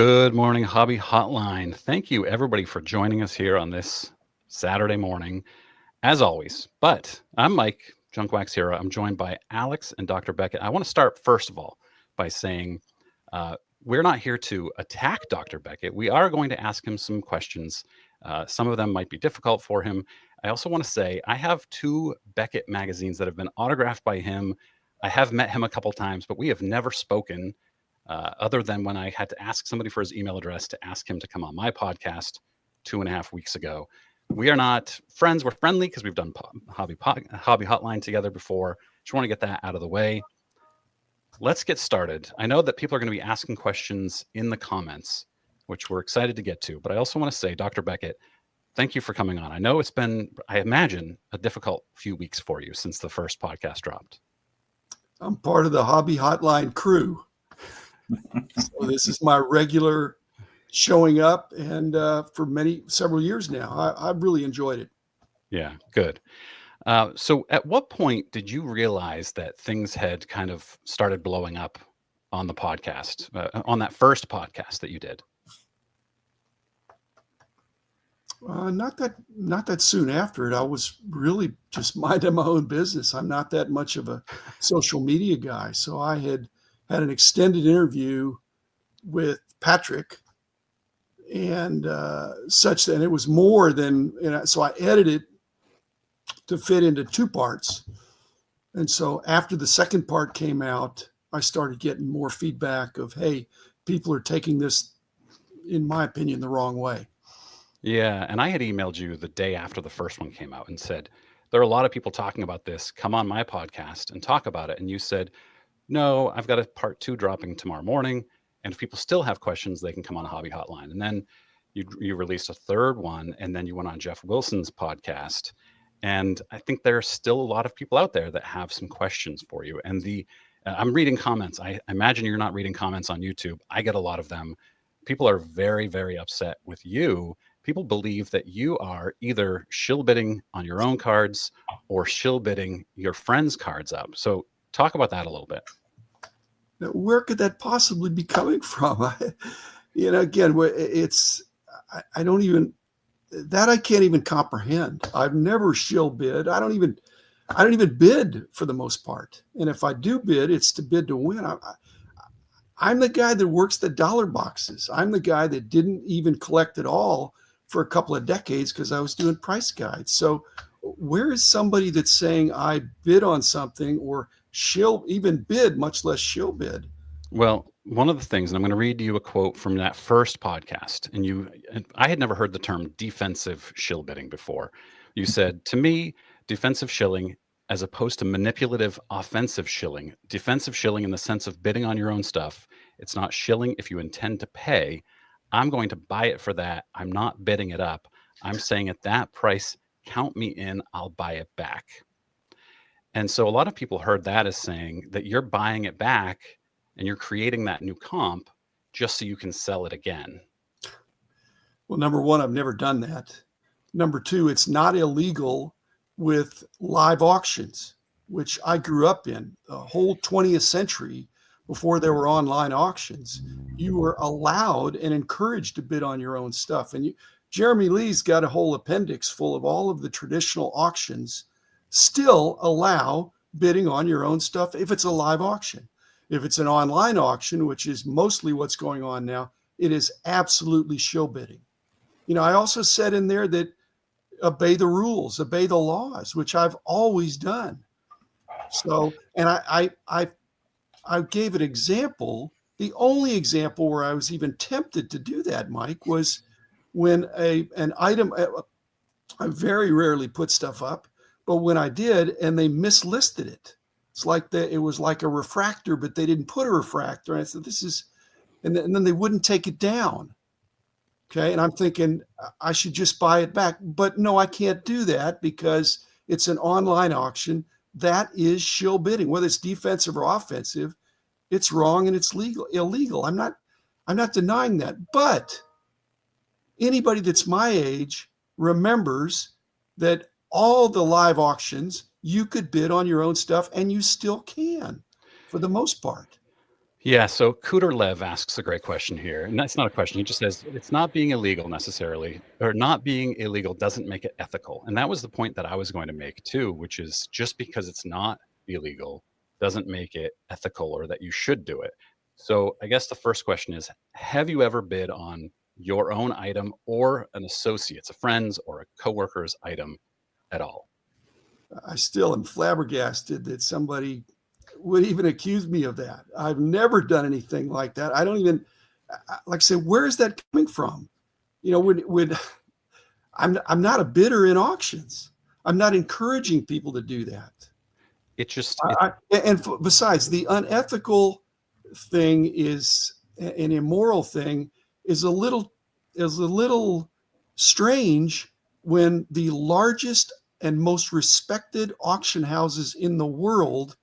Good morning, Hobby Hotline. Thank you, everybody, for joining us here on this Saturday morning, as always. But I'm Mike, Junk Wax Hero. I'm joined by Alex and Dr. Beckett. I want to start, first of all, by saying we're not here to attack Dr. Beckett. We are going to ask him some questions. Some of them might be difficult for him. I also want to say I have two Beckett magazines that have been autographed by him. I have met him a couple times, but we have never spoken other than when I had to ask somebody for his email address to ask him to come on my podcast 2.5 weeks ago. We are not friends. We're friendly because we've done Hobby Hotline together before. Just want to get that out of the way. Let's get started. I know that people are going to be asking questions in the comments, which we're excited to get to. But I also want to say, Dr. Beckett, thank you for coming on. I know it's been, I imagine, a difficult few weeks for you since the first podcast dropped. I'm part of the Hobby Hotline crew. So this is my regular showing up, and for several years now, I've really enjoyed it. Yeah, good. So at what point did you realize that things had kind of started blowing up on the podcast, on that first podcast that you did? Not that soon after it. I was really just minding my own business. I'm not that much of a social media guy. So I had an extended interview with Patrick and such that it was more than, so I edited to fit into two parts. And so after the second part came out, I started getting more feedback of, hey, people are taking this, in my opinion, the wrong way. Yeah. And I had emailed you the day after the first one came out and said, there are a lot of people talking about this. Come on my podcast and talk about it. And you said, no, I've got a part 2 dropping tomorrow morning. And if people still have questions, they can come on Hobby Hotline. And then you released a third one, and then you went on Jeff Wilson's podcast. And I think there's still a lot of people out there that have some questions for you. And I'm reading comments. I imagine you're not reading comments on YouTube. I get a lot of them. People are very, very upset with you. People believe that you are either shill bidding on your own cards or shill bidding your friends' cards up. So talk about that a little bit. Where could that possibly be coming from? Again, I don't even, that I can't even comprehend. I've never shill bid. I don't even bid for the most part. And if I do bid, it's to bid to win. I'm the guy that works the dollar boxes. I'm the guy that didn't even collect at all for a couple of decades because I was doing price guides. So where is somebody that's saying I bid on something or shill even bid, much less shill bid? Well, one of the things, and I'm going to read you a quote from that first podcast, and I had never heard the term defensive shill bidding before. You said, to me, defensive shilling, as opposed to manipulative offensive shilling, defensive shilling in the sense of bidding on your own stuff, it's not shilling if you intend to pay. I'm going to buy it for that. I'm not bidding it up. I'm saying at that price, count me in, I'll buy it back. And so a lot of people heard that as saying that you're buying it back and you're creating that new comp just so you can sell it again. Well, number one, I've never done that. Number two, it's not illegal with live auctions, which I grew up in the whole 20th century. Before there were online auctions, you were allowed and encouraged to bid on your own stuff. And Jeremy Lee's got a whole appendix full of all of the traditional auctions still allow bidding on your own stuff if it's a live auction. If it's an online auction, which is mostly what's going on now, it is absolutely shill bidding. I also said in there that obey the rules, obey the laws, which I've always done. So, and I gave an example. The only example where I was even tempted to do that, Mike, was when an item, I very rarely put stuff up, but when I did and they mislisted it, it's like it was like a refractor, but they didn't put a refractor. And I said, and then they wouldn't take it down. Okay. And I'm thinking I should just buy it back, but no, I can't do that because it's an online auction. That is shill bidding, whether it's defensive or offensive. It's wrong and it's illegal. I'm not denying that, but anybody that's my age remembers that all the live auctions, you could bid on your own stuff and you still can for the most part. Yeah, so Cooter Lev asks a great question here. And that's not a question. He just says it's not being illegal necessarily, or not being illegal doesn't make it ethical. And that was the point that I was going to make too, which is just because it's not illegal doesn't make it ethical or that you should do it. So I guess the first question is, have you ever bid on your own item or an associate's, a friend's or a coworker's item at all? I still am flabbergasted that somebody would even accuse me of that. I've never done anything like that. I don't even, like I said, where is that coming from? You know, when I'm not a bidder in auctions. I'm not encouraging people to do that. It just, Besides, the unethical thing is an immoral thing is a little strange when the largest and most respected auction houses in the world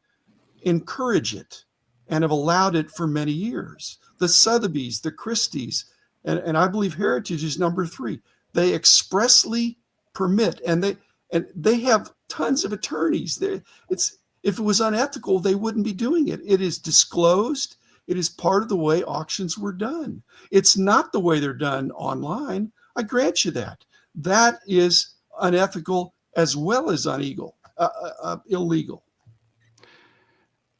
encourage it and have allowed it for many years. The Sotheby's, the Christie's, and I believe Heritage is number 3. They expressly permit, and they have tons of attorneys. If it was unethical, they wouldn't be doing it. It is disclosed. It is part of the way auctions were done. It's not the way they're done online. I grant you that. That is unethical as well as illegal.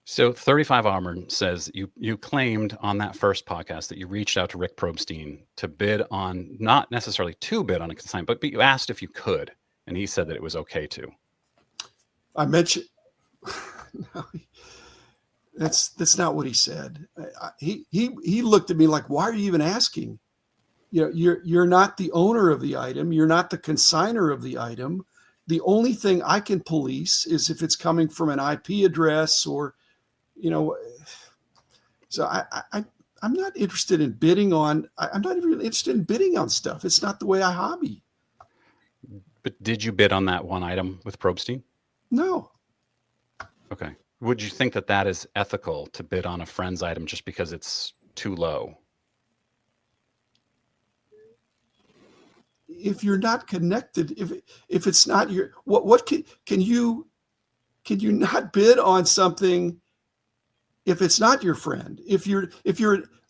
So 35 Armor says you claimed on that first podcast that you reached out to Rick Probstein to bid on, not necessarily to bid on a consignment, but you asked if you could, and he said that it was okay to. I mentioned no, that's not what he said. He looked at me like, why are you even asking? You know, you're not the owner of the item. You're not the consigner of the item. The only thing I can police is if it's coming from an IP address or, you know, so I'm not interested in bidding on, I'm not even interested in bidding on stuff. It's not the way I hobby. But did you bid on that one item with Probstein? No. Okay. Would you think that that is ethical to bid on a friend's item just because it's too low? If you're not connected, if it's not your, what can you not bid on something if it's not your friend? If you're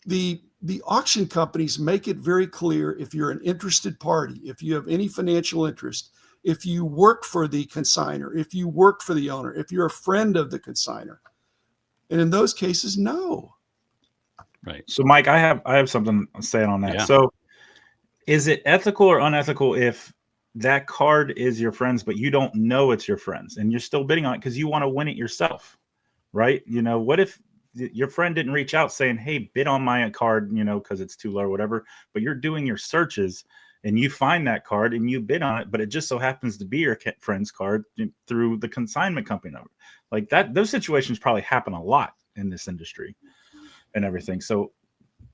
the auction companies make it very clear, if you're an interested party, if you have any financial interest, if you work for the consigner, if you work for the owner, if you're a friend of the consigner, and in those cases, no. Right. So Mike, I have something to say on that. Yeah. So is it ethical or unethical if that card is your friend's, but you don't know it's your friend's and you're still bidding on it because you want to win it yourself, right? You know, what if your friend didn't reach out saying, hey, bid on my card, you know, because it's too low or whatever, but you're doing your searches and you find that card and you bid on it, but it just so happens to be your friend's card through the consignment company number. Like that, those situations probably happen a lot in this industry and everything. So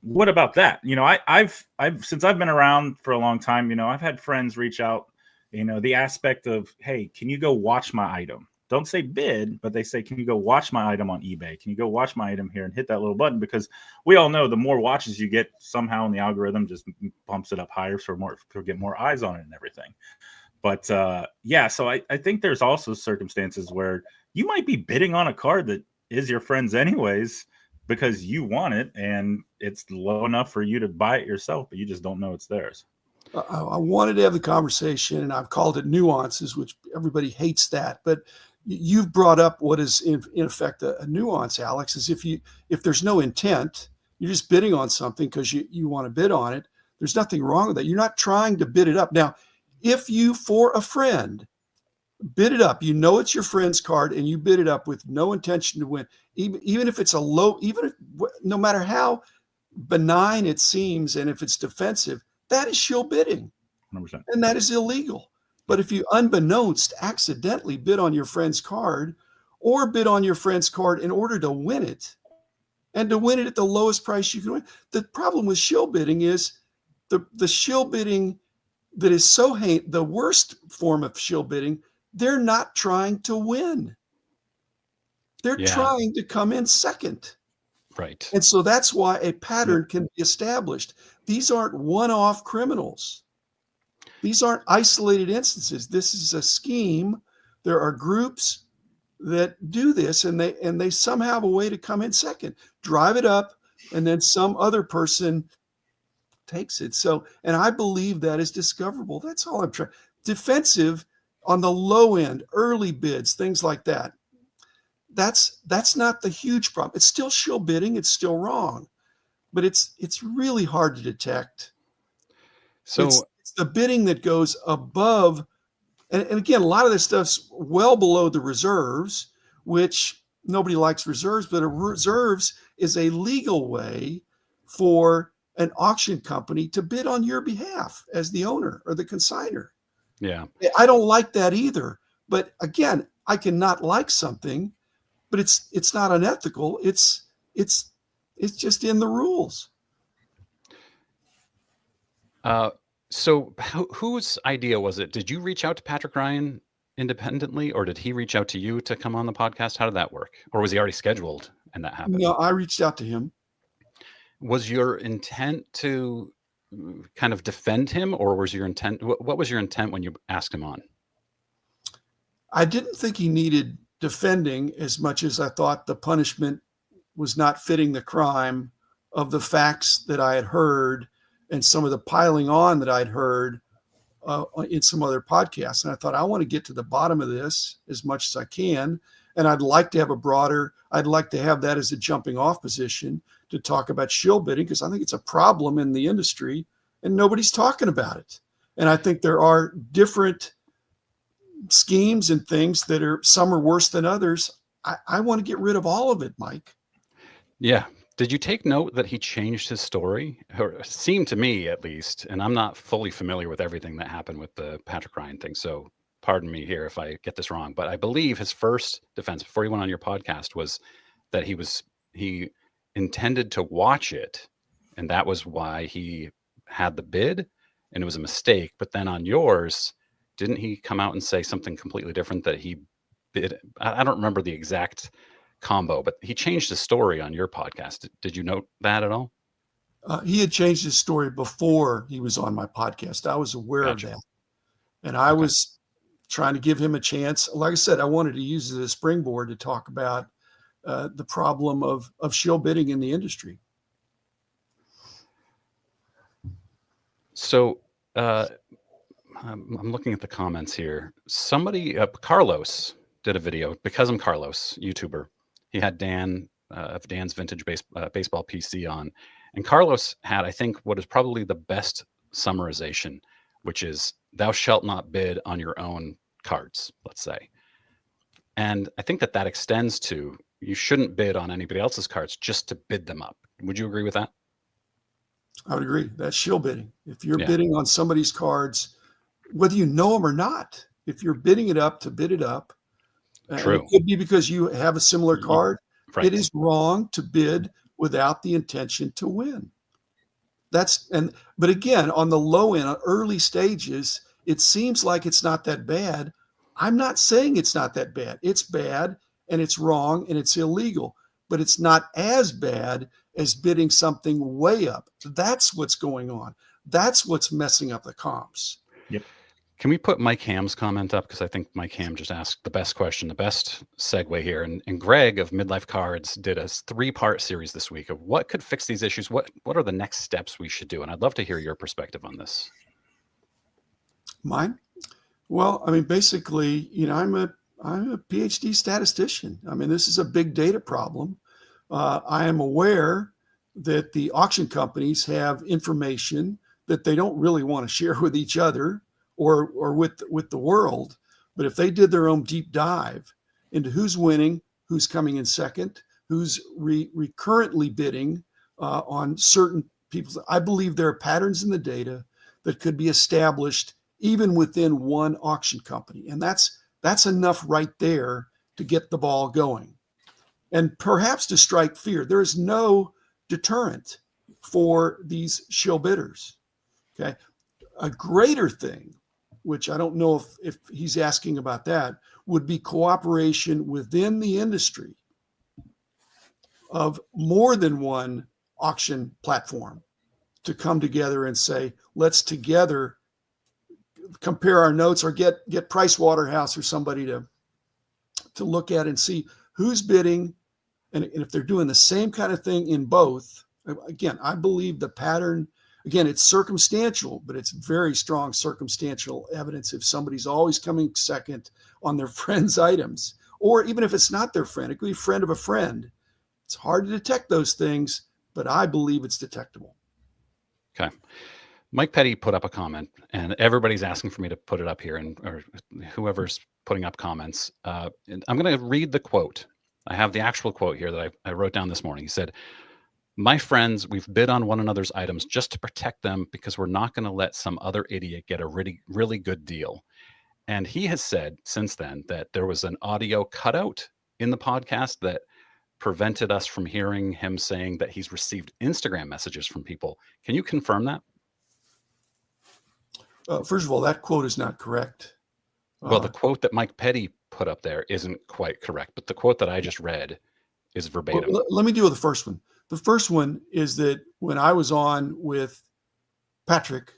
what about that? You know, I've since I've been around for a long time, you know, I've had friends reach out, you know, the aspect of, hey, can you go watch my item? Don't say bid, but they say, can you go watch my item on eBay? Can you go watch my item here and hit that little button? Because we all know the more watches you get, somehow in the algorithm just pumps it up higher so to get more eyes on it and everything. But yeah, so I think there's also circumstances where you might be bidding on a card that is your friend's anyways, because you want it and it's low enough for you to buy it yourself, but you just don't know it's theirs. I wanted to have the conversation, and I've called it nuances, which everybody hates that. But you've brought up what is in effect a nuance, Alex, is if there's no intent, you're just bidding on something because you want to bid on it. There's nothing wrong with that. You're not trying to bid it up. Now, if you, for a friend, bid it up, you know it's your friend's card, and you bid it up with no intention to win, even if it's a low, no matter how benign it seems, and if it's defensive, that is shill bidding, 100%. and that is illegal. But if you unbeknownst accidentally bid on your friend's card, or bid on your friend's card in order to win it, and to win it at the lowest price you can win, the problem with shill bidding is the shill bidding that is so the worst form of shill bidding. They're not trying to win. They're trying to come in second. Right. And so that's why a pattern can be established. These aren't one-off criminals. These aren't isolated instances. This is a scheme. There are groups that do this, and they somehow have a way to come in second, drive it up, and then some other person takes it. So, and I believe that is discoverable. That's all I'm trying. Defensive on the low end, early bids, things like that. That's not the huge problem. It's still shill bidding. It's still wrong, but it's really hard to detect. So It's the bidding that goes above, and again, a lot of this stuff's well below the reserves, which nobody likes reserves, but a reserves is a legal way for an auction company to bid on your behalf as the owner or the consignor. yeah. I don't like that either. But again, I can not like something, but it's not unethical. It's just in the rules. So whose idea was it? Did you reach out to Patrick Ryan independently, or did he reach out to you to come on the podcast? How did that work? Or was he already scheduled and that happened? No, I reached out to him. Was your intent to kind of defend him, or was your intent, what was your intent when you asked him on? I didn't think he needed defending as much as I thought the punishment was not fitting the crime of the facts that I had heard and some of the piling on that I'd heard in some other podcasts. And I thought, I want to get to the bottom of this as much as I can. And I'd like to have I'd like to have that as a jumping off position to talk about shill bidding, because I think it's a problem in the industry and nobody's talking about it. And I think there are different schemes and things that some are worse than others. I want to get rid of all of it, Mike. Yeah. Did you take note that he changed his story? Or it seemed to me, at least, and I'm not fully familiar with everything that happened with the Patrick Ryan thing, so pardon me here if I get this wrong, but I believe his first defense before he went on your podcast was that he intended to watch it, and that was why he had the bid, and it was a mistake. But then on yours, didn't he come out and say something completely different, that he bid? I don't remember the exact combo, but he changed his story on your podcast. Did you note that at all? He had changed his story before he was on my podcast. I was aware of that. And I was trying to give him a chance. Like I said, I wanted to use it as a springboard to talk about the problem of shill bidding in the industry. So I'm looking at the comments here. Somebody, Carlos, did a video, because I'm Carlos, YouTuber. He had Dan of Dan's Vintage Baseball PC on. And Carlos had, I think, what is probably the best summarization, which is, thou shalt not bid on your own cards, let's say. And I think that extends to, you shouldn't bid on anybody else's cards just to bid them up. Would you agree with that? I would agree. That's shill bidding. If you're bidding on somebody's cards, whether you know them or not, if you're bidding it up to bid it up, True. It could be because you have a similar card. Right. It is wrong to bid without the intention to win. But again, on the low end, early stages, it seems like it's not that bad. I'm not saying it's not that bad. It's bad and it's wrong and it's illegal, but it's not as bad as bidding something way up. That's what's going on. That's what's messing up the comps. Yep. Can we put Mike Ham's comment up? Because I think Mike Ham just asked the best question, the best segue here. And Greg of Midlife Cards did a 3-part series this week of what could fix these issues. What are the next steps we should do? And I'd love to hear your perspective on this. Mine? Well, I mean, basically, I'm a PhD statistician. I mean, this is a big data problem. I am aware that the auction companies have information that they don't really want to share with each other or with the world. But if they did their own deep dive into who's winning, who's coming in second, who's recurrently bidding on certain people, I believe there are patterns in the data that could be established even within one auction company. And that's enough right there to get the ball going. And perhaps to strike fear. There is no deterrent for these shill bidders. Okay. A greater thing, which I don't know if he's asking about that, would be cooperation within the industry of more than one auction platform to come together and say, let's together compare our notes, or get Price Waterhouse or somebody to look at and see who's bidding, and if they're doing the same kind of thing in both. Again, I believe the pattern, again, it's circumstantial, but it's very strong circumstantial evidence if somebody's always coming second on their friend's items, or even if it's not their friend, it could be a friend of a friend. It's hard to detect those things, but I believe it's detectable. Okay. Mike Petty put up a comment, and everybody's asking for me to put it up here, or whoever's putting up comments. And I'm going to read the quote. I have the actual quote here that I wrote down this morning. He said, "My friends, we've bid on one another's items just to protect them because we're not going to let some other idiot get a really, really good deal." And he has said since then that there was an audio cutout in the podcast that prevented us from hearing him saying that he's received Instagram messages from people. Can you confirm that? First of all, that quote is not correct. Well, the quote that Mike Petty put up there isn't quite correct, but the quote that I just read is verbatim. Well, let me deal with the first one. The first one is that when I was on with Patrick,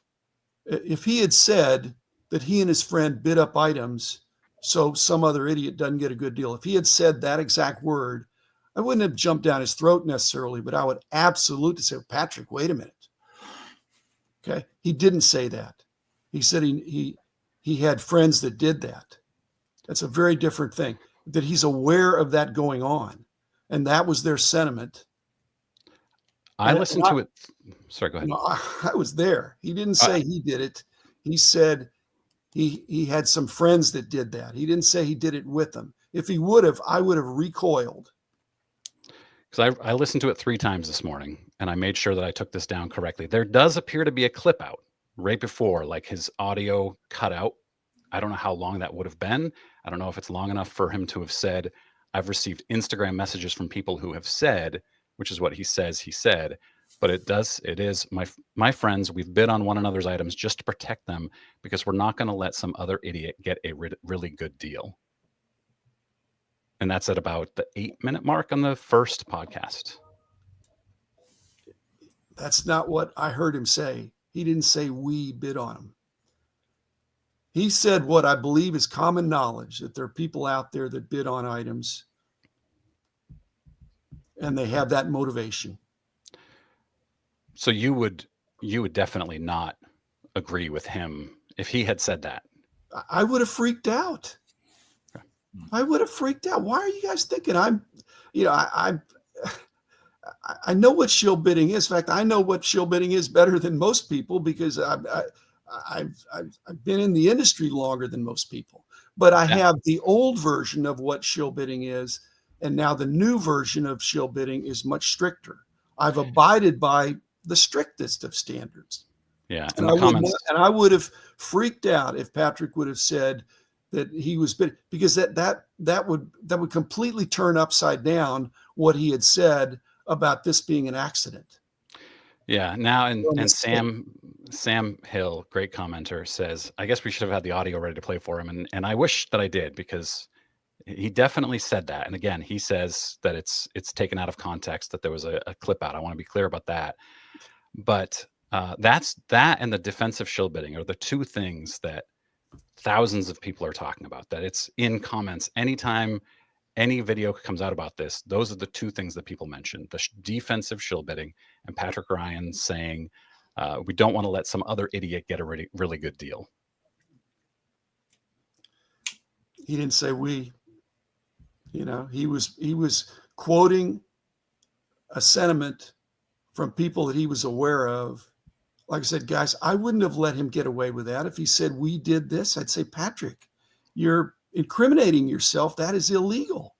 if he had said that he and his friend bid up items so some other idiot doesn't get a good deal, if he had said that exact word, I wouldn't have jumped down his throat necessarily, but I would absolutely say, Patrick, wait a minute. Okay. He didn't say that. He said he had friends that did that. That's a very different thing, that he's aware of that going on. And that was their sentiment. I listened to it. Sorry, go ahead. I was there. He didn't say he did it. He said he had some friends that did that. He didn't say he did it with them. If he would have, I would have recoiled. Because I listened to it 3 times this morning, and I made sure that I took this down correctly. There does appear to be a clip out right before, like his audio cut out. I don't know how long that would have been. I don't know if it's long enough for him to have said, "I've received Instagram messages from people who have said," which is what he says he said. But it is my friends, we've bid on one another's items just to protect them because we're not going to let some other idiot get a really good deal. And that's at about the 8-minute mark on the first podcast. That's not what I heard him say. He didn't say we bid on him. He said what I believe is common knowledge, that there are people out there that bid on items and they have that motivation. So you would definitely not agree with him if he had said that. I would have freaked out. I would have freaked out. Why are you guys thinking I know what shill bidding is. In fact, I know what shill bidding is better than most people because I've been in the industry longer than most people. But I have the old version of what shill bidding is, and now the new version of shill bidding is much stricter. I've abided by the strictest of standards. Yeah, and I would have freaked out if Patrick would have said that he was bidding, because that would completely turn upside down what he had said about this being an accident. Yeah. Now, and Sam Hill, great commenter, says, "I guess we should have had the audio ready to play for him." And I wish that I did, because he definitely said that. And again, he says that it's taken out of context, that there was a clip out. I want to be clear about that. But that and the defensive shill bidding are the two things that thousands of people are talking about, that it's in comments. Anytime any video comes out about this, those are the two things that people mention: the defensive shill bidding and Patrick Ryan saying, we don't want to let some other idiot get a really, really good deal. He didn't say we. He was quoting a sentiment from people that he was aware of. Like I said, guys, I wouldn't have let him get away with that. If he said we did this, I'd say, Patrick, you're incriminating yourself. That is illegal.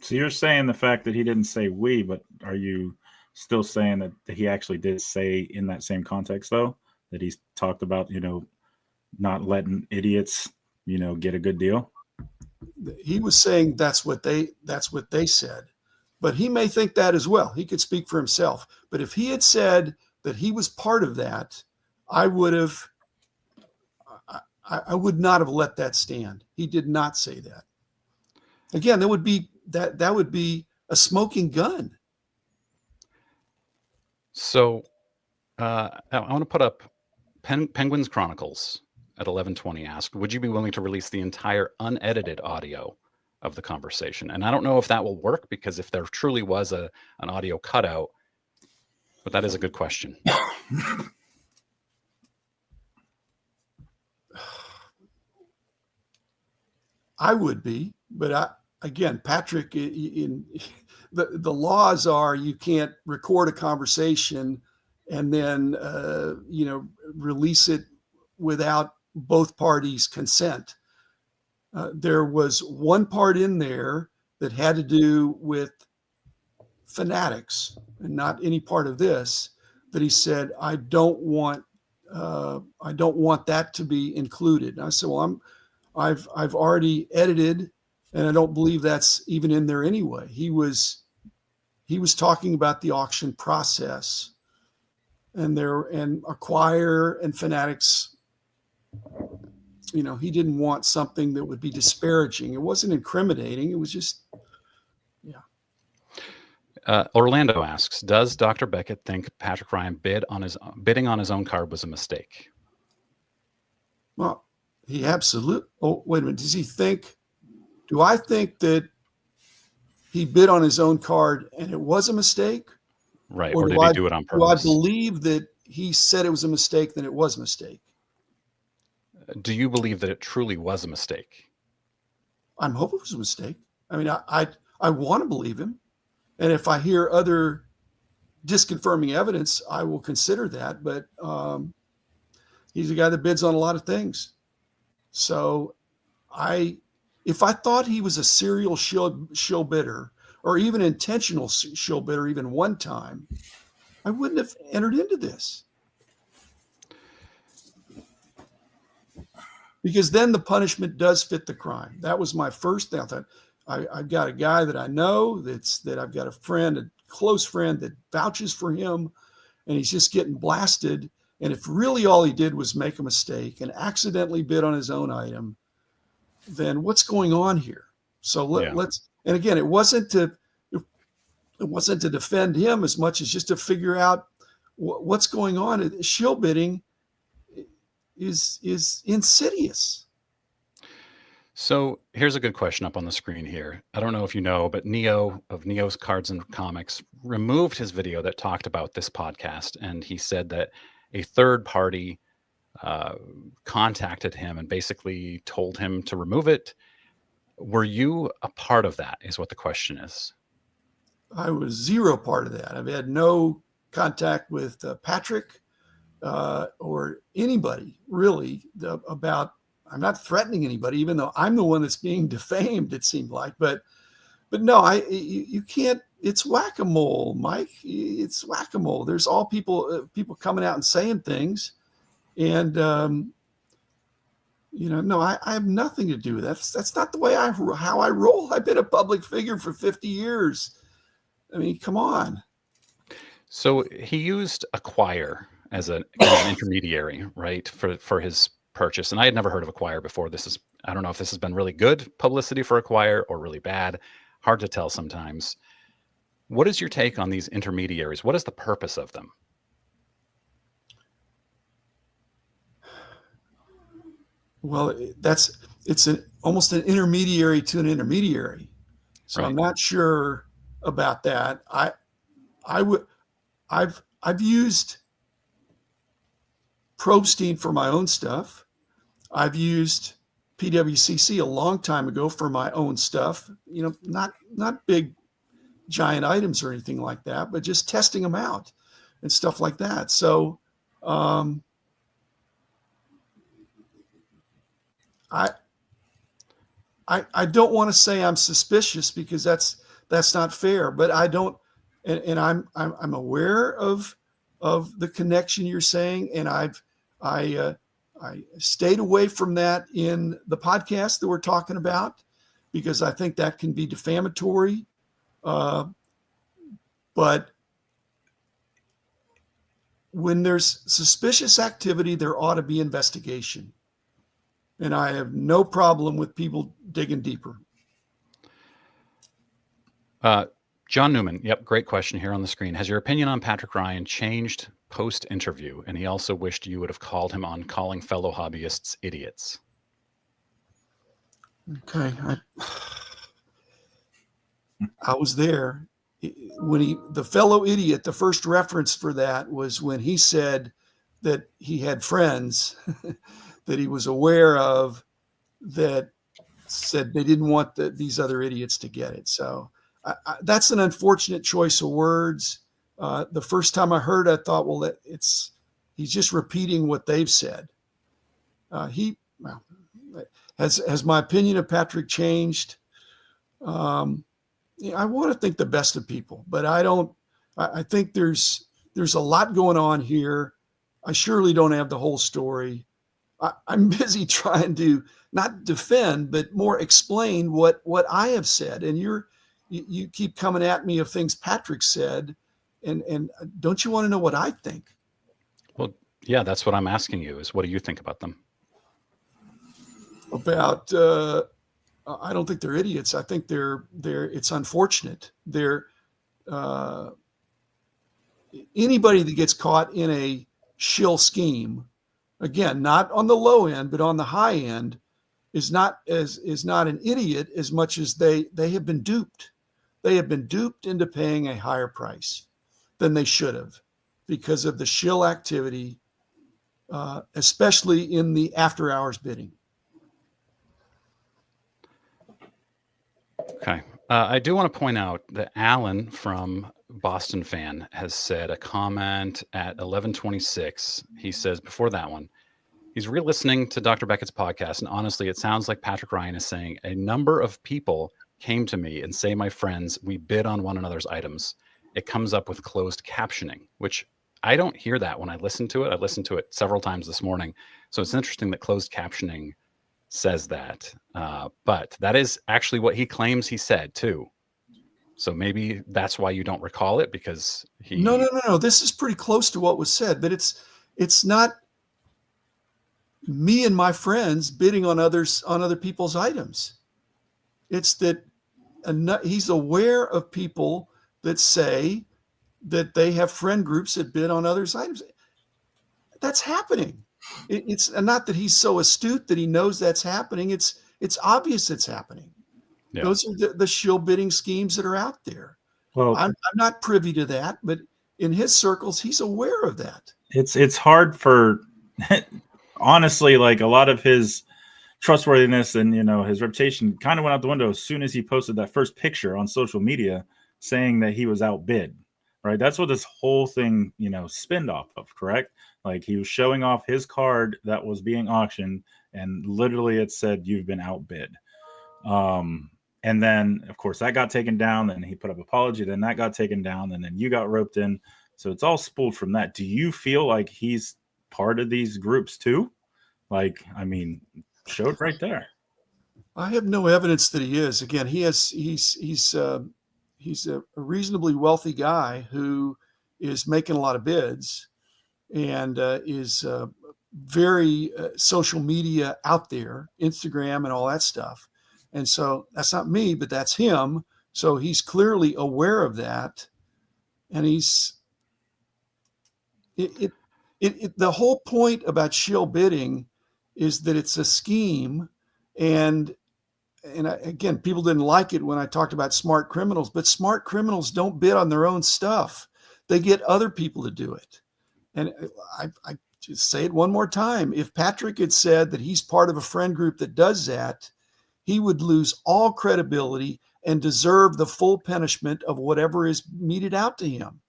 So you're saying the fact that he didn't say we, but are you still saying that he actually did say in that same context, though, that he's talked about, not letting idiots, get a good deal? He was saying that's what they said, but he may think that as well. He could speak for himself. But if he had said that he was part of that, I would not have let that stand. He did not say that. Again, that would be a smoking gun. So I want to put up Penguins Chronicles at 11:20 asked, "Would you be willing to release the entire unedited audio of the conversation. And I don't know if that will work, because if there truly was an audio cutout, but that is a good question. I would be, but again, Patrick, in the laws are you can't record a conversation and then release it without both parties' consent. There was one part in there that had to do with fanatics and not any part of this, that he said, I don't want that to be included. And I said, well, I've already edited, and I don't believe that's even in there anyway. He was talking about the auction process, and Acquire and Fanatics. He didn't want something that would be disparaging. It wasn't incriminating. It was just, yeah. Orlando asks, does Dr. Beckett think Patrick Ryan bidding on his own card was a mistake? Well, he absolutely. Oh, wait a minute. Do I think that he bid on his own card and it was a mistake? Right. Or did he do it on purpose? Do I believe that he said it was a mistake, then it was a mistake? Do you believe that it truly was a mistake? I'm hoping it was a mistake. I mean, I want to believe him. And if I hear other disconfirming evidence, I will consider that. But he's a guy that bids on a lot of things. So if I thought he was a serial shill bidder, or even intentional shill bidder, even one time, I wouldn't have entered into this. Because then the punishment does fit the crime. That was my first thing. I thought, I've got a guy that I know, that I've got a close friend that vouches for him, and he's just getting blasted. And if really all he did was make a mistake and accidentally bid on his own item, then what's going on here? So let's, and again, it wasn't to defend him as much as just to figure out what's going on. Shill bidding is insidious. So here's a good question up on the screen here. I don't know if you know, but Neo of Neo's Cards and Comics removed his video that talked about this podcast, and he said that a third party contacted him and basically told him to remove it. Were you a part of that, is what the question is? I was zero part of that. I've had no contact with Patrick or anybody really about. I'm not threatening anybody, even though I'm the one that's being defamed, it seemed like. But no, you can't. It's whack-a-mole, Mike. It's whack-a-mole. There's all people coming out and saying things, and no, I have nothing to do with that. That's not the way how I roll. I've been a public figure for 50 years. I mean, come on. So he used Acquire as an intermediary, right, for his purchase. And I had never heard of Acquire before. I don't know if this has been really good publicity for Acquire or really bad. Hard to tell sometimes. What is your take on these intermediaries? What is the purpose of them? Well, it's almost an intermediary to an intermediary. So right. I'm not sure about that. I've used Probstein for my own stuff. I've used PWCC a long time ago for my own stuff, not big giant items or anything like that, but just testing them out and stuff like that. So I don't want to say I'm suspicious, because that's not fair, but I don't, and I'm aware of the connection you're saying, and I stayed away from that in the podcast that we're talking about, because I think that can be defamatory. But when there's suspicious activity, there ought to be investigation. And I have no problem with people digging deeper. John Newman. Yep. Great question here on the screen. Has your opinion on Patrick Ryan changed post-interview? And he also wished you would have called him on calling fellow hobbyists idiots. Okay. I was there when the fellow idiot, the first reference for that was when he said that he had friends that he was aware of that said they didn't want these other idiots to get it. So that's an unfortunate choice of words. The first time I heard, I thought, well, he's just repeating what they've said. Has my opinion of Patrick changed? I want to think the best of people, but I don't. I think there's a lot going on here. I surely don't have the whole story. I'm busy trying to not defend, but more explain what I have said. And you keep coming at me of things Patrick said, and don't you want to know what I think? Well, yeah, that's what I'm asking you is what do you think about them? About I don't think they're idiots. I think it's unfortunate. Anybody that gets caught in a shill scheme, again, not on the low end, but on the high end, is not an idiot as much as they have been duped. They have been duped into paying a higher price than they should have because of the shill activity, especially in the after hours bidding. Okay. I do want to point out that Alan from Boston Fan has said a comment at 11:26. He says before that one, he's re-listening to Dr. Beckett's podcast, and honestly, it sounds like Patrick Ryan is saying a number of people came to me and say, my friends, we bid on one another's items. It comes up with closed captioning, which I don't hear that when I listen to it. I listened to it several times this morning. So it's interesting that closed captioning says that. But that is actually what he claims he said too. So maybe that's why you don't recall it, because he... No. This is pretty close to what was said, but it's not me and my friends bidding on other people's items. It's that he's aware of people that say that they have friend groups that bid on others' items. That's happening. It's not that he's so astute that he knows that's happening. It's obvious it's happening. Yeah. Those are the shill bidding schemes that are out there. Well, I'm not privy to that, but in his circles, he's aware of that. It's hard for, honestly, like a lot of his trustworthiness and his reputation kind of went out the window as soon as he posted that first picture on social media saying that he was outbid. Right, that's what this whole thing spinned off of. Correct. Like he was showing off his card that was being auctioned, and literally it said you've been outbid. And then of course that got taken down. Then he put up an apology. Then that got taken down, and then you got roped in. So it's all spooled from that. Do you feel like he's part of these groups too? Like, I mean, show it right there. I have no evidence that he is. Again, he's a reasonably wealthy guy who is making a lot of bids and is very social media out there, Instagram and all that stuff. And so that's not me, but that's him. So he's clearly aware of that. And the whole point about shill bidding is that it's a scheme. And again, people didn't like it when I talked about smart criminals, but smart criminals don't bid on their own stuff. They get other people to do it. And I just say it one more time. If Patrick had said that he's part of a friend group that does that, he would lose all credibility and deserve the full punishment of whatever is meted out to him,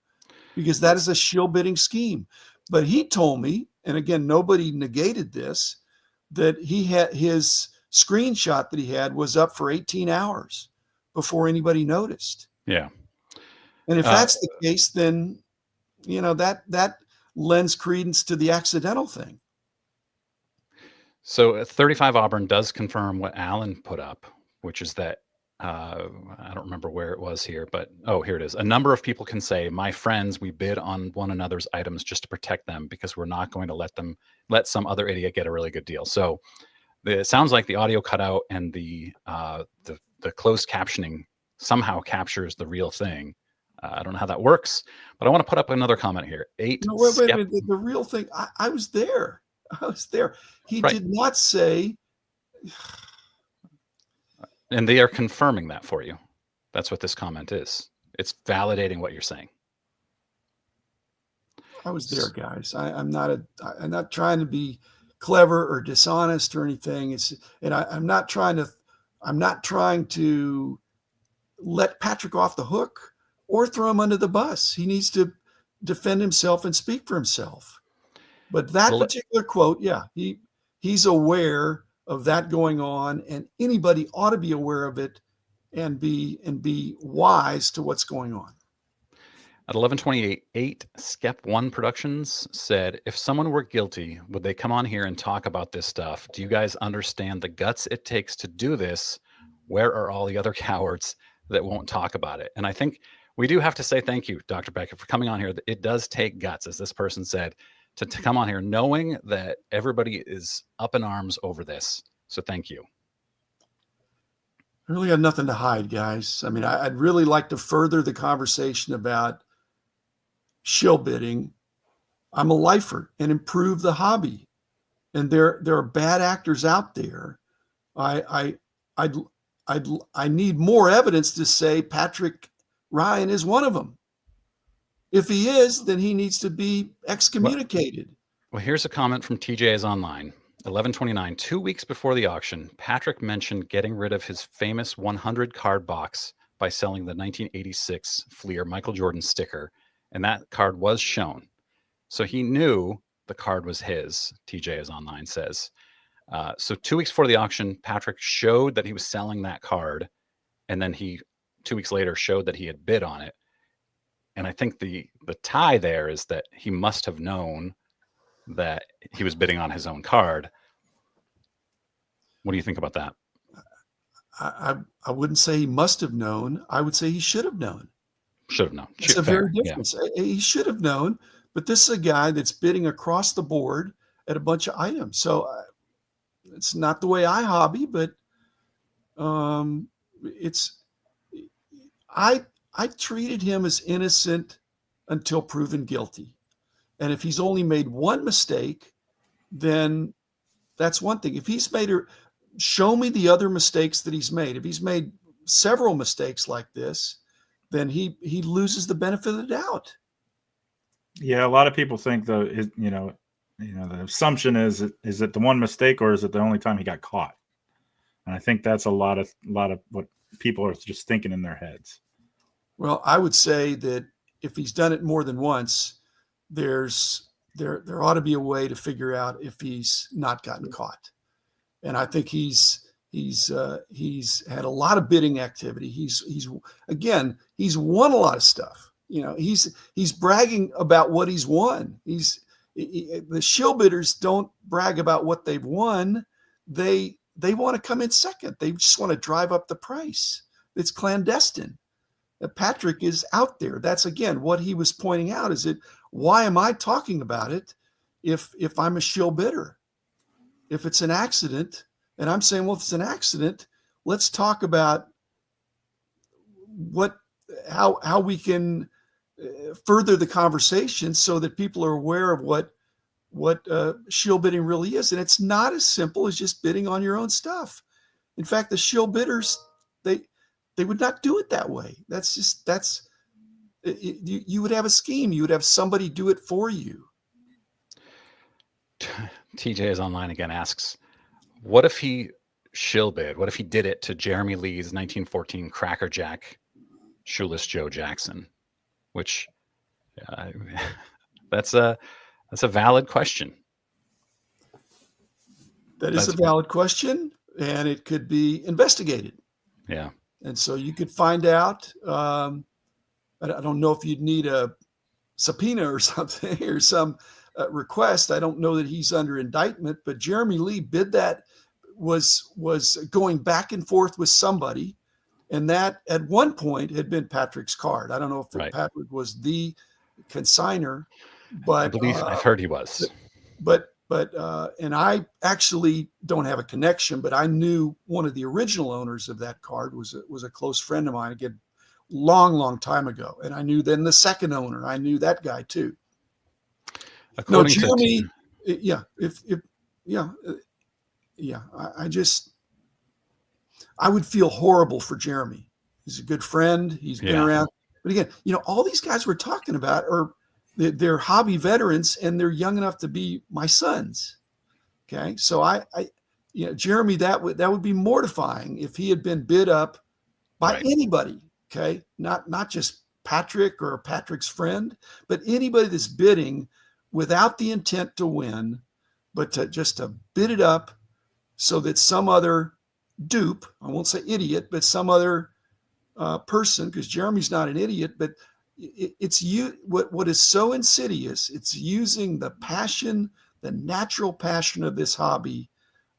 because that is a shill bidding scheme. But he told me, and again, nobody negated this, that he had his screenshot that he had was up for 18 hours before anybody noticed. Yeah. And if that's the case, then, that lends credence to the accidental thing. So 35 Auburn does confirm what Alan put up, which is that, I don't remember where it was here, but, here it is. A number of people can say, my friends, we bid on one another's items just to protect them because we're not going to let some other idiot get a really good deal. So it sounds like the audio cut out and the closed captioning somehow captures the real thing. I don't know how that works, but I want to put up another comment here. Wait, the real thing. I was there. He right. Did not say. And they are confirming that for you. That's what this comment is. It's validating what you're saying. I was there, guys. I'm not trying to be clever or dishonest or anything. I'm not trying to let Patrick off the hook or throw him under the bus. He needs to defend himself and speak for himself. But that particular quote, yeah, he's aware of that going on, and anybody ought to be aware of it and be wise to what's going on. At 11:28, Skep One Productions said, if someone were guilty, would they come on here and talk about this stuff? Do you guys understand the guts it takes to do this? Where are all the other cowards that won't talk about it? And I think we do have to say thank you, Dr. Beckett, for coming on here. It does take guts, as this person said, to come on here knowing that everybody is up in arms over this. So thank you. I really got nothing to hide, guys. I mean, I'd really like to further the conversation about shill bidding. I'm a lifer and improve the hobby. And there are bad actors out there. I need more evidence to say Patrick Ryan is one of them. If he is, then he needs to be excommunicated. Well, here's a comment from TJ's Online. 11:29, 2 weeks before the auction, Patrick mentioned getting rid of his famous 100 card box by selling the 1986 Fleer Michael Jordan sticker, and that card was shown. So he knew the card was his, TJ's Online says. So 2 weeks before the auction, Patrick showed that he was selling that card, and then he 2 weeks later showed that he had bid on it. And I think the tie there is that he must have known that he was bidding on his own card. What do you think about that? I wouldn't say he must have known. I would say he should have known. Should have known. It's a very difference. Yeah. He should have known, but this is a guy that's bidding across the board at a bunch of items. So it's not the way I hobby, but I treated him as innocent until proven guilty. And if he's only made one mistake, then that's one thing. If he's show me the other mistakes that he's made. If he's made several mistakes like this, then he loses the benefit of the doubt. Yeah, a lot of people think the assumption is it the one mistake, or is it the only time he got caught? And I think that's a lot of what people are just thinking in their heads. Well, I would say that if he's done it more than once, there ought to be a way to figure out if he's not gotten caught. And I think he's had a lot of bidding activity. He's won a lot of stuff. You know, he's bragging about what he's won. The shill bidders don't brag about what they've won. They want to come in second. They just want to drive up the price. It's clandestine. Patrick is out there. That's again what he was pointing out. Is that why am I talking about it if I'm a shill bidder? If it's an accident, and I'm saying, well, if it's an accident, let's talk about how we can further the conversation so that people are aware of what shill bidding really is. And it's not as simple as just bidding on your own stuff. In fact, the shill bidders, they would not do it that way. You would have a scheme. You would have somebody do it for you. TJ is Online again asks, what if he shill bid? What if he did it to Jeremy Lee's 1914 Cracker Jack Shoeless Joe Jackson? Which that's a valid question. That's a valid question, and it could be investigated. Yeah. And so you could find out. I don't know if you'd need a subpoena or something or some request. I don't know that he's under indictment, but Jeremy Lee bid that, was going back and forth with somebody, and that at one point had been Patrick's card. I don't know if Patrick was the consigner, but I believe I've heard he was. But and I actually don't have a connection, but I knew one of the original owners of that card was a close friend of mine again, long time ago, and I knew then the second owner. I knew that guy too. According Jeremy, I would feel horrible for Jeremy He's a good friend. He's been Yeah. around. But again, all these guys we're talking about are they're hobby veterans, and they're young enough to be my sons. Okay, so Jeremy, that would be mortifying if he had been bid up by Right. anybody. Okay, not just Patrick or Patrick's friend, but anybody that's bidding without the intent to win, but to bid it up so that some other dupe, I won't say idiot, but some other person, because Jeremy's not an idiot, but it's what is so insidious. It's using the passion, the natural passion of this hobby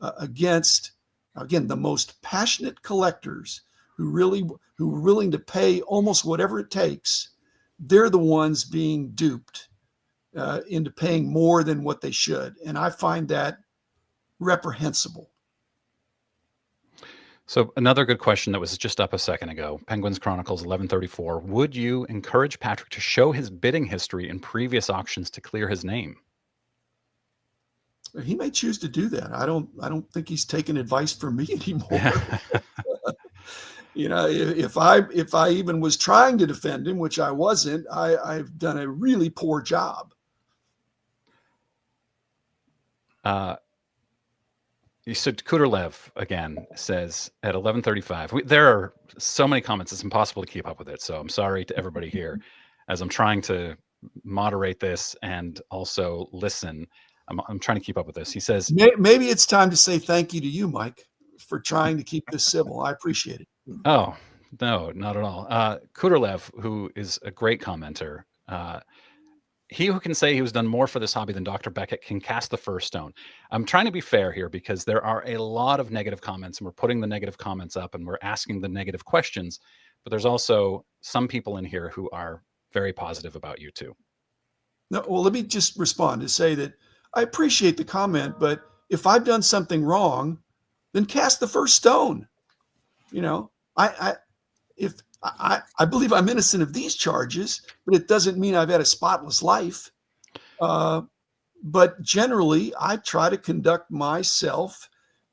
against, again, the most passionate collectors who are willing to pay almost whatever it takes. They're the ones being duped into paying more than what they should, and I find that reprehensible. So another good question that was just up a second ago, Penguins Chronicles 1134. Would you encourage Patrick to show his bidding history in previous auctions to clear his name? He may choose to do that. I don't think he's taking advice from me anymore. If I even was trying to defend him, which I wasn't, I've done a really poor job. So Kuderlev again says at 11:35. There are so many comments; it's impossible to keep up with it. So I'm sorry to everybody here, as I'm trying to moderate this and also listen. I'm trying to keep up with this. He says, maybe it's time to say thank you to you, Mike, for trying to keep this civil. I appreciate it. "Oh no, not at all." Kuderlev, who is a great commenter. He who can say he was done more for this hobby than Dr. Beckett can cast the first stone. I'm trying to be fair here because there are a lot of negative comments, and we're putting the negative comments up and we're asking the negative questions. But there's also some people in here who are very positive about you too. No, well, let me just respond to say that I appreciate the comment, but if I've done something wrong, then cast the first stone. I believe I'm innocent of these charges, but it doesn't mean I've had a spotless life. But generally, I try to conduct myself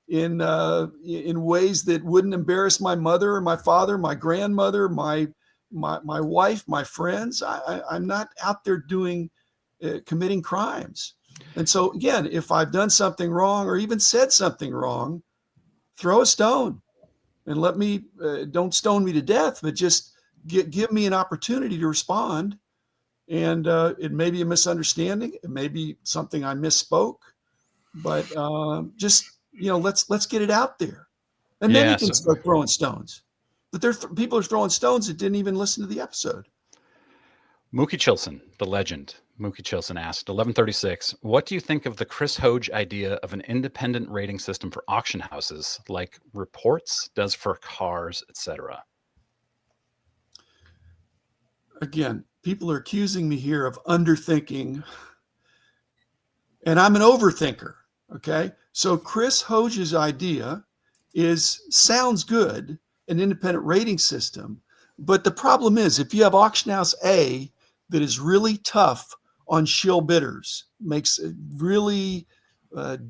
in ways that wouldn't embarrass my mother or my father, my grandmother, my wife, my friends. I'm not out there committing crimes. And so again, if I've done something wrong or even said something wrong, throw a stone. And let me, don't stone me to death, but just give me an opportunity to respond. And it may be a misunderstanding. It may be something I misspoke, but just, let's get it out there. And then you can start throwing stones. But people are throwing stones that didn't even listen to the episode. Mookie Chilson, the legend. Mookie Chilson asked, 1136, what do you think of the Chris Hoge idea of an independent rating system for auction houses, like Reports does for cars, etc.? Again, people are accusing me here of underthinking, and I'm an overthinker, okay? So Chris Hoge's idea sounds good, an independent rating system, but the problem is if you have Auction House A that is really tough on shill bidders, makes a really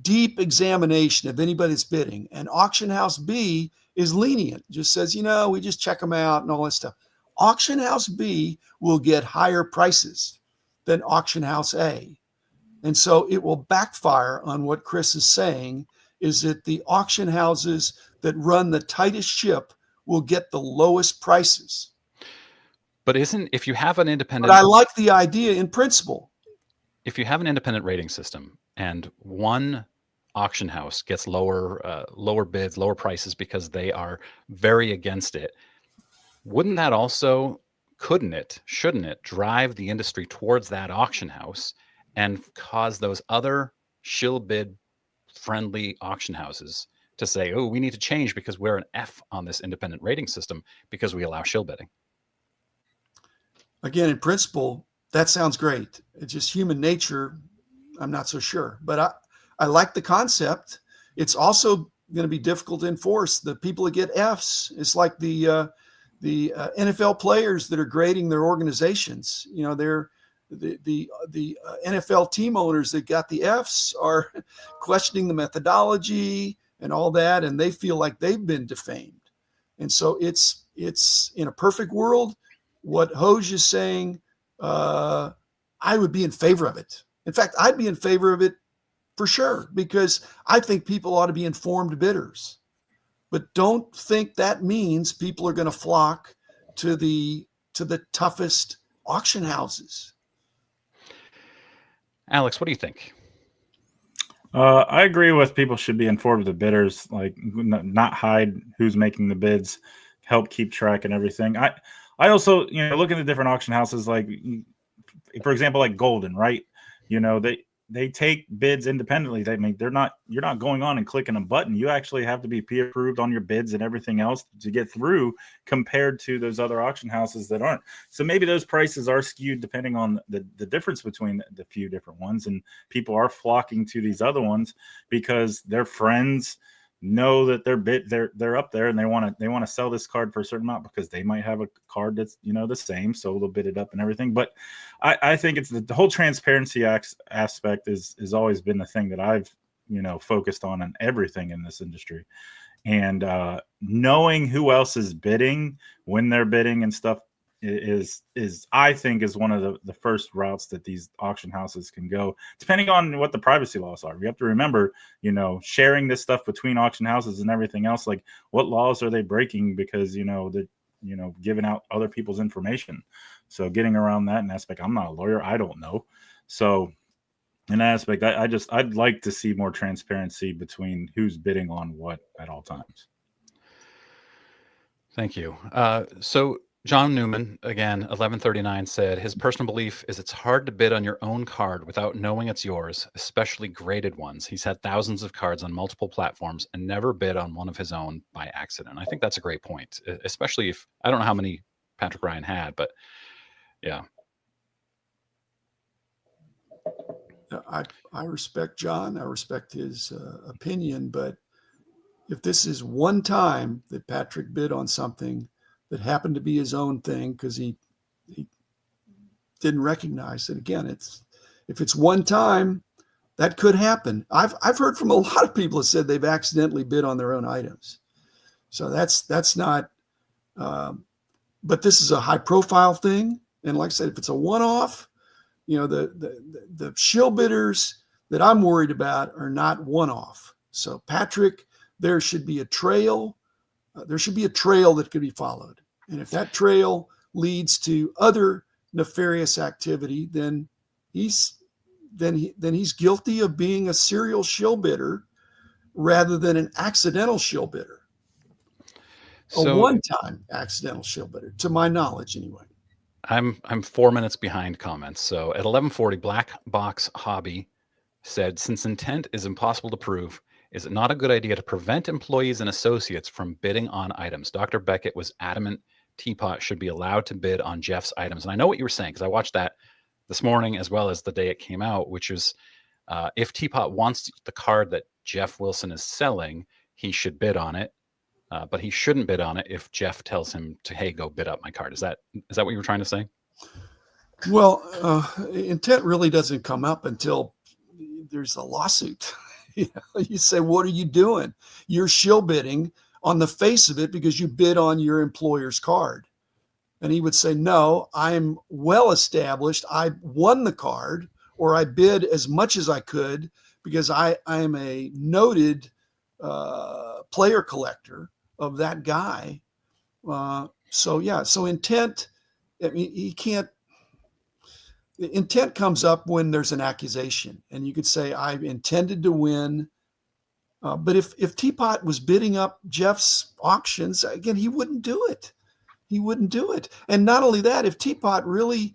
deep examination of anybody that's bidding. And Auction House B is lenient, just says, we just check them out and all that stuff. Auction House B will get higher prices than Auction House A. And so it will backfire on what Chris is saying, is that the auction houses that run the tightest ship will get the lowest prices. But if you have an independent... But I like the idea in principle. If you have an independent rating system and one auction house gets lower bids, lower prices because they are very against it, wouldn't that also, shouldn't it drive the industry towards that auction house and cause those other shill bid friendly auction houses to say, oh, we need to change because we're an F on this independent rating system because we allow shill bidding? Again, in principle, that sounds great. It's just human nature. I'm not so sure, but I like the concept. It's also going to be difficult to enforce. The people that get Fs, it's like the NFL players that are grading their organizations. They're the NFL team owners that got the Fs are questioning the methodology and all that, and they feel like they've been defamed. And so it's in a perfect world, what Hoj is saying, I would be in favor of it. In fact, I'd be in favor of it for sure, because I think people ought to be informed bidders. But don't think that means people are going to flock to the toughest auction houses. Alex, what do you think? I agree with people should be informed of the bidders, like not hide who's making the bids, help keep track and everything. I also, look at the different auction houses, like, for example, like Golden, right? They take bids independently. You're not going on and clicking a button. You actually have to be peer approved on your bids and everything else to get through, compared to those other auction houses that aren't. So maybe those prices are skewed depending on the difference between the few different ones, and people are flocking to these other ones because their friends know that they're up there, and they want to sell this card for a certain amount because they might have a card that's the same, so they'll bid it up and everything. But I think it's the whole transparency aspect is always been the thing that I've focused on in everything in this industry, and knowing who else is bidding, when they're bidding and stuff is I think is one of the first routes that these auction houses can go, depending on what the privacy laws are. We have to remember, sharing this stuff between auction houses and everything else, like what laws are they breaking because they're giving out other people's information. So getting around that in aspect, I'm not a lawyer, I don't know. So in that aspect, I'd like to see more transparency between who's bidding on what at all times. Thank you. So John Newman, again, 1139, said his personal belief is it's hard to bid on your own card without knowing it's yours, especially graded ones. He's had thousands of cards on multiple platforms and never bid on one of his own by accident. I think that's a great point, especially if I don't know how many Patrick Ryan had, but yeah. I respect John. I respect his opinion, but if this is one time that Patrick bid on something that happened to be his own thing because he didn't recognize it, again, if it's one time, that could happen. I've heard from a lot of people that said they've accidentally bid on their own items. So that's not. But this is a high profile thing, and like I said, if it's a one-off, the shill bidders that I'm worried about are not one-off. So Patrick, there should be a trail. There should be a trail that could be followed. And if that trail leads to other nefarious activity, then he's guilty of being a serial shill bidder rather than an accidental shill bidder. A one-time accidental shill bidder, to my knowledge anyway. I'm 4 minutes behind comments. So at 1140, Black Box Hobby said, since intent is impossible to prove, is it not a good idea to prevent employees and associates from bidding on items? Dr. Beckett was adamant Teapot should be allowed to bid on Jeff's items. And I know what you were saying, because I watched that this morning as well as the day it came out, which is if Teapot wants the card that Jeff Wilson is selling, he should bid on it. But he shouldn't bid on it if Jeff tells him to, hey, go bid up my card. Is that what you were trying to say? Well, intent really doesn't come up until there's a lawsuit. You say, what are you doing? You're shill bidding on the face of it because you bid on your employer's card. And he would say, no, I'm well established. I won the card, or I bid as much as I could because I am a noted player collector of that guy. So intent, I mean, intent comes up when there's an accusation, and you could say, I intended to win. But if Teapot was bidding up Jeff's auctions, again, he wouldn't do it. He wouldn't do it. And not only that, if Teapot really,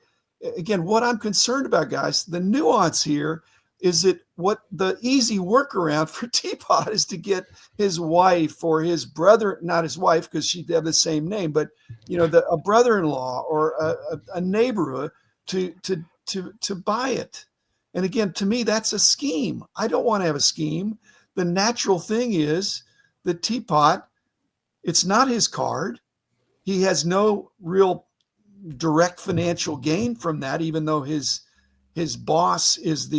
again, what I'm concerned about, guys, the nuance here is that what the easy workaround for Teapot is to get his wife or his brother, not his wife because she'd have the same name, but a brother-in-law or a neighbor to buy it. And again, to me, that's a scheme. I don't want to have a scheme. The natural thing is that Teapot, it's not his card. He has no real direct financial gain from that, even though his boss is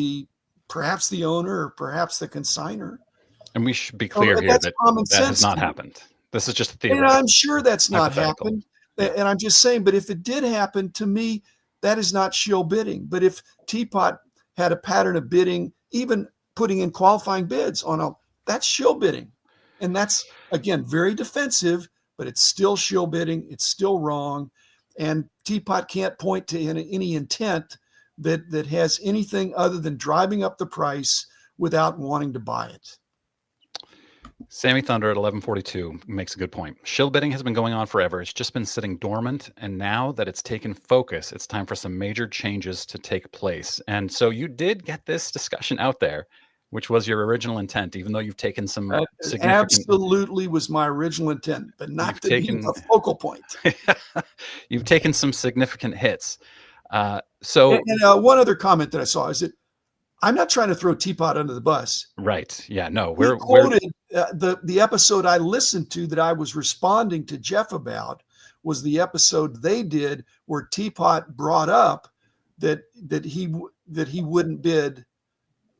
perhaps the owner or perhaps the consignor. And we should be clear here that has not happened. This is just And theoretical. I'm sure that's not Hypothetical. happened. Yeah. And I'm just saying, but if it did happen, to me, that is not shill bidding. But if Teapot had a pattern of bidding, even putting in qualifying bids that's shill bidding. And that's, again, very defensive, but it's still shill bidding. It's still wrong. And Teapot can't point to any intent that has anything other than driving up the price without wanting to buy it. Sammy Thunder at 1142 makes a good point. Shill bidding has been going on forever. It's just been sitting dormant. And now that it's taken focus, it's time for some major changes to take place. And so you did get this discussion out there, which was your original intent, even though you've taken some significant. Absolutely was my original intent, but not to be the focal point. You've taken some significant hits. So one other comment that I saw is that I'm not trying to throw Teapot under the bus. Right. Yeah. No, we're quoted the episode I listened to that I was responding to Jeff about was the episode they did where Teapot brought up that he wouldn't bid,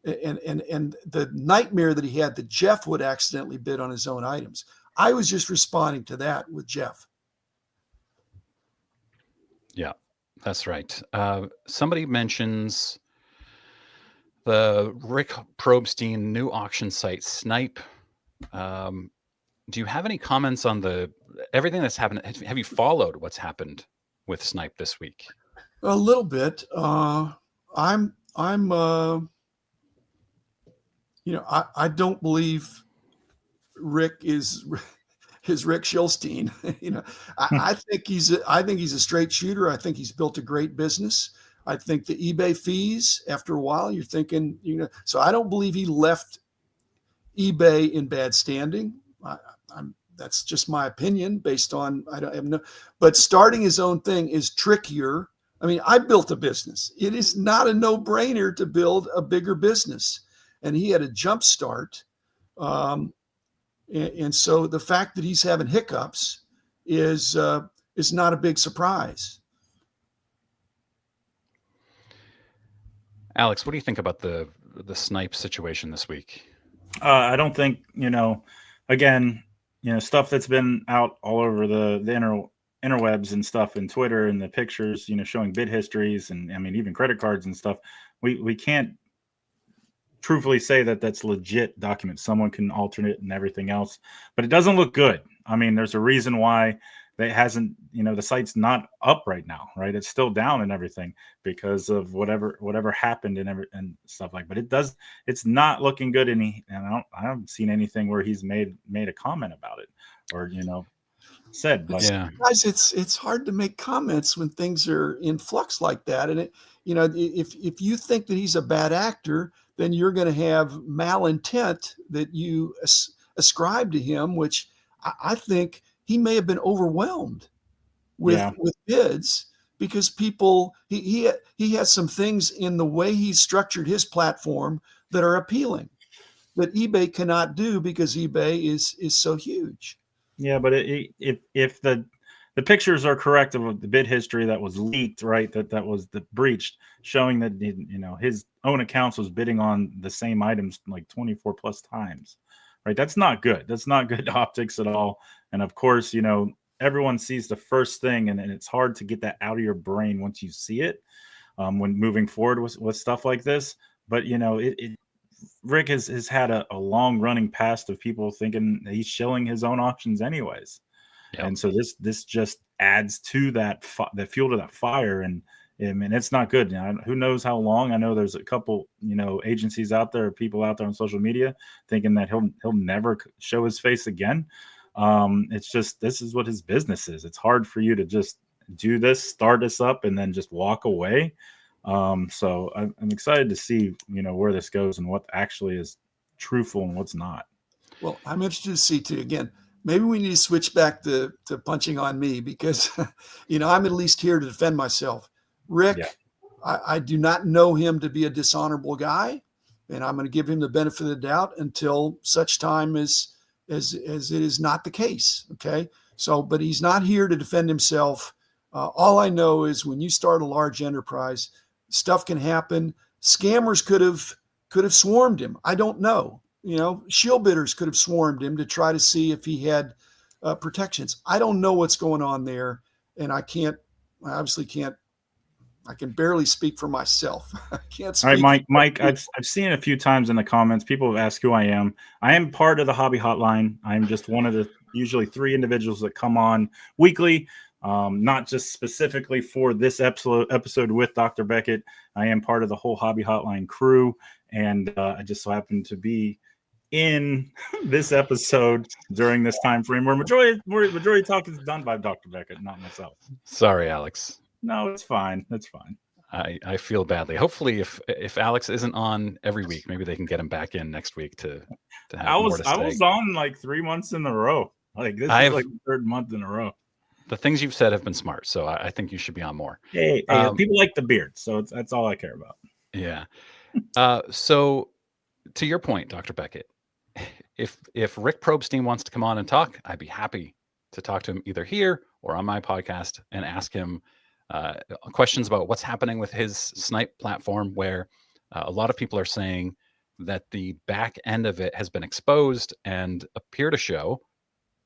and the nightmare that he had that Jeff would accidentally bid on his own items. I was just responding to that with Jeff. Yeah, that's right. Somebody mentions the Rick Probstein new auction site, Snipe. Do you have any comments on everything that's happened? Have you followed what's happened with Snipe this week? A little bit. I'm I don't believe Rick is Rick Schilstein. I think he's a straight shooter. I think he's built a great business. I think the eBay fees, after a while, you're thinking, so I don't believe he left eBay in bad standing. That's just my opinion based on, but starting his own thing is trickier. I mean, I built a business. It is not a no-brainer to build a bigger business. And he had a jump start. And so the fact that he's having hiccups is not a big surprise. Alex, what do you think about the Snipe situation this week? I don't think, again, stuff that's been out all over the interwebs and stuff, and Twitter and the pictures, showing bid histories and even credit cards and stuff. We can't truthfully say that that's legit documents. Someone can alternate and everything else, but it doesn't look good. There's a reason why it hasn't, the site's not up right now, right? It's still down and everything because of whatever happened and stuff like. But it's not looking good. And I haven't seen anything where he's made a comment about it or said. But yeah, guys, it's hard to make comments when things are in flux like that. And if you think that he's a bad actor, then you're going to have malintent that you ascribe to him, which I think he may have been overwhelmed with bids because people, he has some things in the way he's structured his platform that are appealing that eBay cannot do because eBay is so huge. Yeah, but if the pictures are correct of the bid history that was leaked, right, that was breached, showing that his own accounts was bidding on the same items like 24 plus times, right? That's not good. That's not good optics at all. And of course, everyone sees the first thing, and it's hard to get that out of your brain once you see it when moving forward with stuff like this. But Rick has had a long running past of people thinking that he's shilling his own auctions anyways. Yep. And so this just adds to that fuel to that fire, and it's not good. Who knows how long? I know there's a couple agencies out there, people out there on social media thinking that he'll never show his face again. It's just, this is what his business is. It's hard for you to just do this, start this up, and then just walk away. So I'm excited to see where this goes and what actually is truthful and what's not. Well, I'm interested to see too. Again, maybe we need to switch back to punching on me because, I'm at least here to defend myself. Rick, yeah. I do not know him to be a dishonorable guy, and I'm going to give him the benefit of the doubt until such time as it is not the case. Okay. So, but he's not here to defend himself. All I know is when you start a large enterprise, stuff can happen. Scammers could have swarmed him. I don't know. Shill bidders could have swarmed him to try to see if he had protections. I don't know what's going on there, and I obviously can't. I can barely speak for myself. I can't speak. All right, Mike, I've seen it a few times in the comments. People have asked who I am. I am part of the Hobby Hotline. I'm just one of the usually 3 individuals that come on weekly, not just specifically for this episode with Dr. Beckett. I am part of the whole Hobby Hotline crew, and I just so happen to be in this episode during this time frame where majority talk is done by Dr. Beckett, not myself. Sorry, Alex. No, it's fine. It's fine. I feel badly. Hopefully, if Alex isn't on every week, maybe they can get him back in next week to have more to say. I was on like 3 months in a row. Like this is like the 3rd month in a row. The things you've said have been smart, so I think you should be on more. Hey, people like the beard, so that's all I care about. Yeah. So, to your point, Dr. Beckett, if Rick Probstein wants to come on and talk, I'd be happy to talk to him either here or on my podcast and ask him questions about what's happening with his Snipe platform, where a lot of people are saying that the back end of it has been exposed, and appear to show,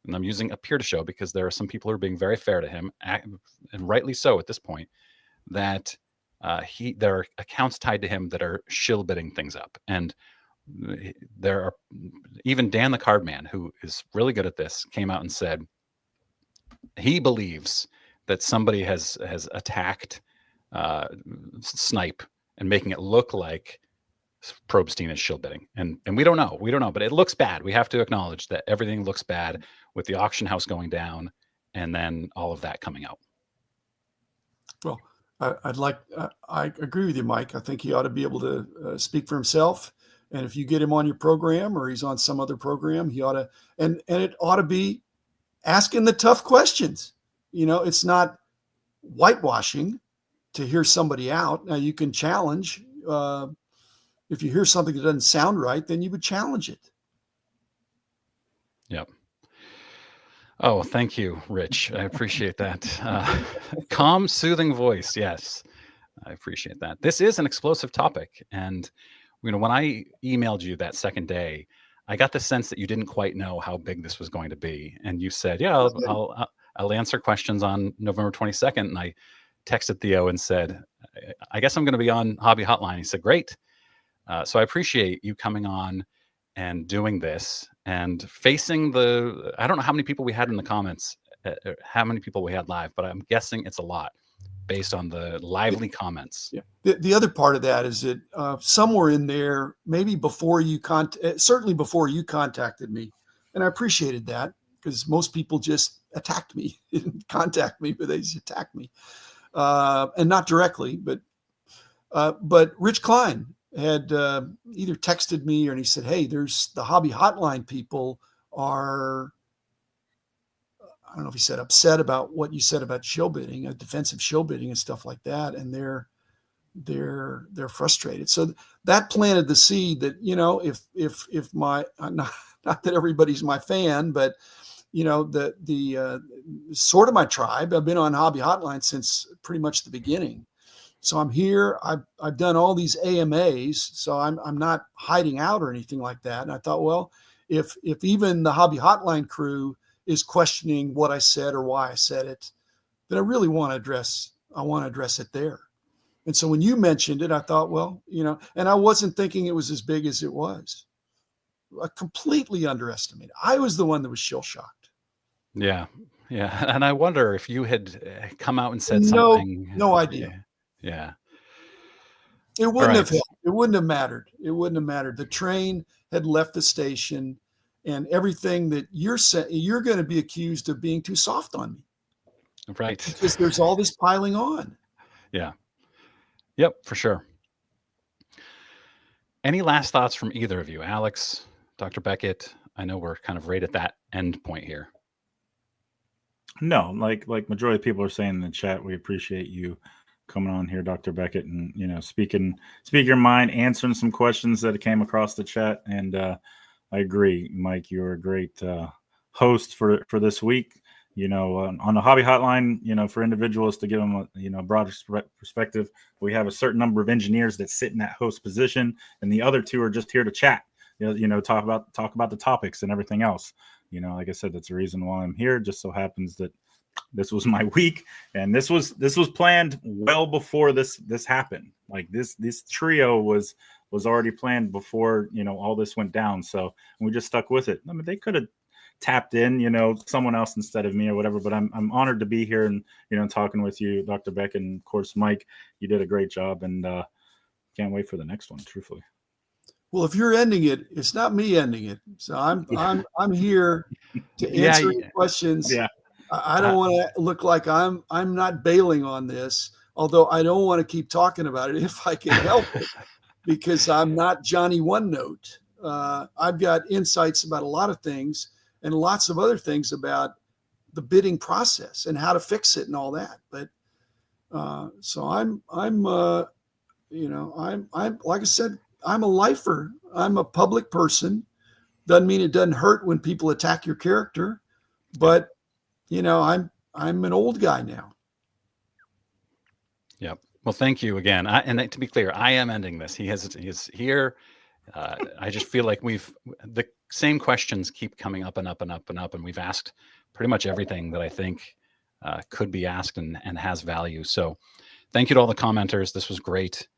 and I'm using appear to show because there are some people who are being very fair to him, and rightly so at this point, that there are accounts tied to him that are shill bidding things up. And there are even Dan the Card Man, who is really good at this, came out and said he believes that somebody has attacked Snipe and making it look like Probstein is shill bidding. And we don't know, but it looks bad. We have to acknowledge that everything looks bad with the auction house going down and then all of that coming out. Well, I agree with you, Mike. I think he ought to be able to speak for himself. And if you get him on your program or he's on some other program, he ought to, and it ought to be asking the tough questions. You know, it's not whitewashing to hear somebody out. Now you can challenge, if you hear something that doesn't sound right, then you would challenge it. Yep. Oh, thank you, Rich. I appreciate that. Calm, soothing voice. Yes, I appreciate that. This is an explosive topic. And, you know, when I emailed you that second day, I got the sense that you didn't quite know how big this was going to be. And you said, yeah, I'll answer questions on November 22nd. And I texted Theo and said, I guess I'm going to be on Hobby Hotline. He said, great. So I appreciate you coming on and doing this and facing I don't know how many people we had in the comments, how many people we had live, but I'm guessing it's a lot based on the lively comments. Yeah. The other part of that is that somewhere in there, maybe before you certainly before you contacted me, and I appreciated that because most people just attacked me, didn't contact me, but they just attacked me, and not directly, but Rich Klein had either texted me and he said, hey, there's the Hobby Hotline people are, I don't know if he said upset about what you said about shill bidding, defensive shill bidding and stuff like that. And they're frustrated. So that planted the seed that, you know, if my, not that everybody's my fan, but you know, the sort of my tribe, I've been on Hobby Hotline since pretty much the beginning. So I'm here. I've done all these AMAs, so I'm not hiding out or anything like that. And I thought, well, if even the Hobby Hotline crew is questioning what I said or why I said it, then I really want to address it there. And so when you mentioned it, I thought, well, you know, and I wasn't thinking it was as big as it was. I completely underestimated. I was the one that was shill shocked. Yeah. Yeah. And I wonder if you had come out and said something. No idea. Yeah. It wouldn't have helped. It wouldn't have mattered. It wouldn't have mattered. The train had left the station, and everything that you're saying, you're going to be accused of being too soft on me. Right. Because there's all this piling on. Yeah. Yep, for sure. Any last thoughts from either of you? Alex, Dr. Beckett? I know we're kind of right at that end point here. No, like majority of people are saying in the chat, we appreciate you coming on here, Dr. Beckett, and, you know, speaking your mind, answering some questions that came across the chat. And I agree, Mike, you're a great host for this week. You know, on the Hobby Hotline, you know, for individuals to give them a broader perspective, we have a certain number of engineers that sit in that host position, and the other two are just here to chat. You know, talk about the topics and everything else. You know, like I said, that's the reason why I'm here. Just so happens that this was my week, and this was planned well before this happened. Like this trio was already planned before, you know, all this went down. So we just stuck with it. I mean, they could have tapped in, you know, someone else instead of me or whatever, but I'm honored to be here and, you know, talking with you, Dr. Beckett, and of course, Mike. You did a great job, and can't wait for the next one, truthfully. Well, if you're ending it, it's not me ending it. So I'm here to answer your questions. Yeah. I don't want to look like I'm not bailing on this, although I don't want to keep talking about it if I can help it, because I'm not Johnny One Note. I've got insights about a lot of things and lots of other things about the bidding process and how to fix it and all that. But so I'm you know, I'm like I said, I'm a lifer. I'm a public person. Doesn't mean it doesn't hurt when people attack your character, but you know, I'm an old guy now. Yep. Well, thank you again. And to be clear, I am ending this. He is here. I just feel like the same questions keep coming up and up and up and up, and we've asked pretty much everything that I think could be asked and has value. So thank you to all the commenters. This was great.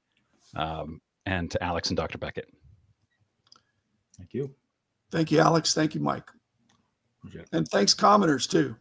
And to Alex and Dr. Beckett. Thank you. Thank you, Alex. Thank you, Mike. And thanks, commenters, too.